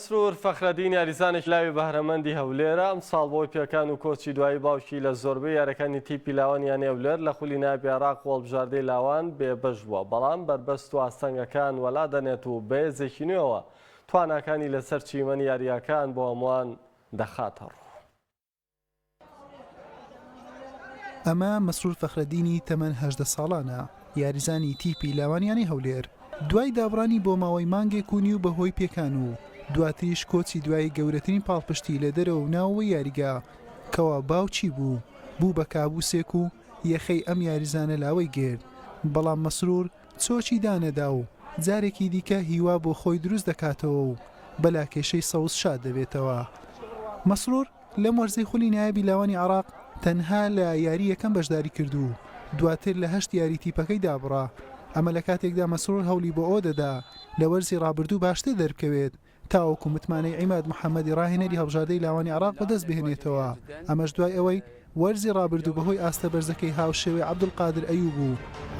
مەسرور فەخرەدین یاریزانێک لاوی بەهرەمەندی هەولێرە ئەم ساڵ بۆی پێکان و کۆچی دوایی باوکی لە زۆربەی یاریەکانی تیپی لاوانیان هەولێر لە خولی نایبی عێراق هەڵبژاردەی لاوان بێبەش بووە، بەڵام بربەست و ئاستەنگەکان وەلا دەنێت و بەهێزێکی نوێەوە تواناکانی لەسەر چیمەنی یاریەکان بۆ هەمووان دەخاتە ڕوو. ئەمە مەسرور فەخرەدینی تەمەن 18 ساڵانە، یاریزانی تیپی لاوانیانی هەولێر. دوای دابڕانی بۆ ماوەی مانگێک و نیو بەهۆی پێکان و دواتریش کۆچی دوای گەورەترین پاڵپشتی لە دەرەوە ناوەوە یاریگا کەوا باوچی بوو بە کابوسێک و یەخەی ئەم یاریزانە لاوەی گرت. بەڵام مەسرور چۆچی دانەدا و جارێکی دیکە هیوا بۆ خۆی دروست دەکاتەوە و بەلا کێشەی سەوز شاد دەبێتەوە. مەسرور لەم وەرزەی خولی نایبی لاوانی عێراق تەنها لە یاری یەکەم بەشداری کردو، دواتر لە 8 یاری تیپەکەی دابڕا. ئەمە لە کاتێکدا مەسرور هەولی بۆ ئەو دەدا لە وەرزی ڕابردوو باشتر دەربکەوێت تاوەکو متمانەی عیماد محەممەدی ڕاهێنەری هەڵبژاردەی لاوانی عێراق بەدەست بهێنێتەوە. ئەمەش دوای ئەوەی وەرزی ڕابردوو بەهۆی ئاستە بەرزەکەی هاوشێوەی عەبدولقادر ئەیوب و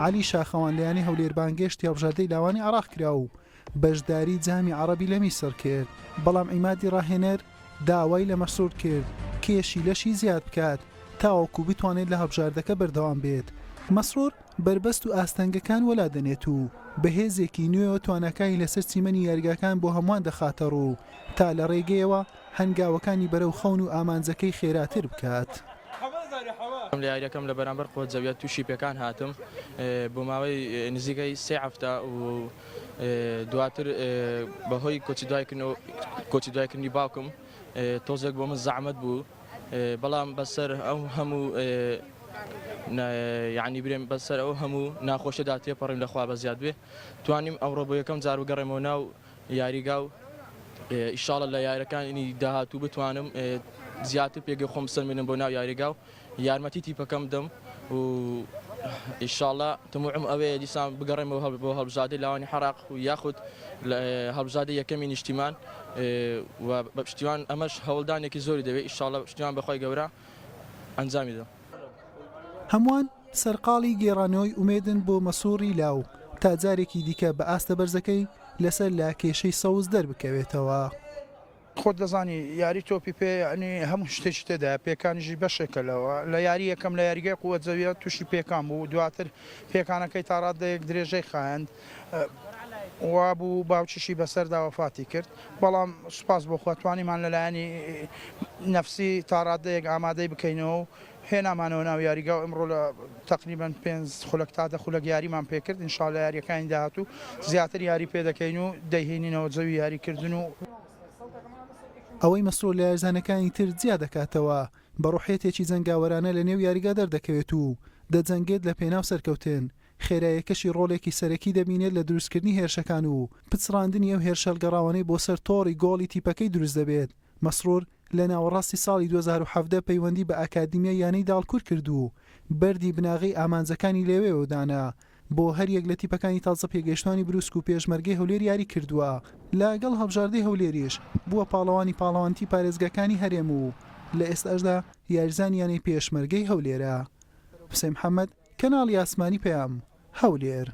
عەلی شاخەوان لەیانی هەولێر بانگێشتی هەڵبژاردەی لاوانی عێراق کرا و بەشداری جامی عەرەبی لە میسر کرد. بەڵام عیمادی ڕاهێنەر داوای لە مەسرور کرد کێشی لەشی زیاد بکات تاوەکو بتوانێت لە هەڵبژاردەکە بەردەوام بێت. مەسرور بربەست و ئاستەنگەکان وەلا دەنێت و بەهێزێکی نوێەوە توانەکانی لەسەر چیمەنی یاریگاکان بۆ هەمووان دەخاتە ڕوو تا لە ڕێگەیەوە هەنگاوەکانی بەرەو خەون و ئامانجەکەی خێراتر بکات. لە یاریەکەم لە بەرامبەر قوت زەویەت تووشی پێکان هاتم بۆ ماوەی نزیکەی 3 هەفتە و دواتر بەهۆی کۆچی دوایکردنی باوکم تۆزێک بۆ من زەحمەت بوو، بەڵام بەسەر ئەو هەموو یعنی برێم بەسەر ئەو هەموو ناخۆشەدا تێپەڕین لەخوا بە زیاد بێ توانیم ئەمڕۆ بۆ یەکەم جار بگەڕێمەوە ناو یاریگا و ئیشاڵە لە یاریەکانی داهاتوو بتوانم زیاتر پێگەی خۆم بسەلمێنم بۆ ناو یاریگا و یارمەتی تیپەکەم دەم و ئیشاڵە تەموعم ئەوەیە دیسان بگەڕێمەوە بۆ هەڵبژاردەی لاوانی عێراق و یاخود هەڵبژاردەی یەکەمی نیشتیمان و بە پشتیوان ئەمەش هەوڵدانێکی زۆری دەوێت ئیشاڵە پشتیوان بەخۆی گەورە ئەنجامی دا. هەمووان سەرقاڵی گێڕانەوەی ئومێدن بۆ مەسووری لاو تا جارێکی دیکە بە ئاستە بەرزەکەی لەسەر لا کێشەی سەوز دەربکەوێتەوە. خۆت دەزانی یاری تۆپی پێ ئەنی هەموو شتێکی تێدا پێکانیژی بەشێکەوە لە یاری یەکەم لە یاریگای قووەت زەویە تووشی پێکان بوو، دواتر پێکانەکەی تا ڕادەیەک درێژەی خایند وا بوو باوچیشی بەسەردا وەفاتی کرد. بەڵام سوپاس بۆ خواتوانیمان لەلایەنی نەفسی تا ڕادەیەک ئامادەی بکەینەوە هێنامانەوە ناو یاریگا و ئەمڕۆ لە تقریبان 5 خولەک تا 10 خولەک یاریمان پێکرد. ئینشاڵە یاریەکانی داهاتوو زیاتر یاری پێ دەکەین و دەیهێنینەوە جەوی یاریکردن و ئەوەی مەسرور لە یاریزانەکانی تر جیا دەکاتەوە بە ڕوحێتێکی جەنگاوەرانە لە نێو یاریگا دەردەکەوێت و دەجەنگێت لە پێناو سەرکەوتن. خێرایەکەشی ڕۆڵێکی سەرەکی دەبینێت لە دروستکردنی هێرشەکان و پچڕاندنی ئەو هێرشەلگەڕاوانەی بۆ سەر تۆڕی گۆڵی تیپەکەی دروست دەبێت. مەسرور لە ناوەڕاستی ساڵی 2017 پەیوەندی بە ئاکادمیە یانەی داڵکوور کرد و بەردی بناغی ئامانجەکانی لێوێەوە دانا بۆ هەر یەک لە تیپەکانی تازە پێگەشتوانی بروسک و پێشمەرگەی هەولێر یاری کردووە. لەگەڵ هەڵبژاردەی هەولێریش بووە پاڵەوانی پارێزگەکانی هەرێم و لە ئێستاشدا یاریزانی یانەی پێشمەرگەی هەولێرە. حوسێن محەممەد، کەناڵی ئاسمانی پەیام، هەولێر.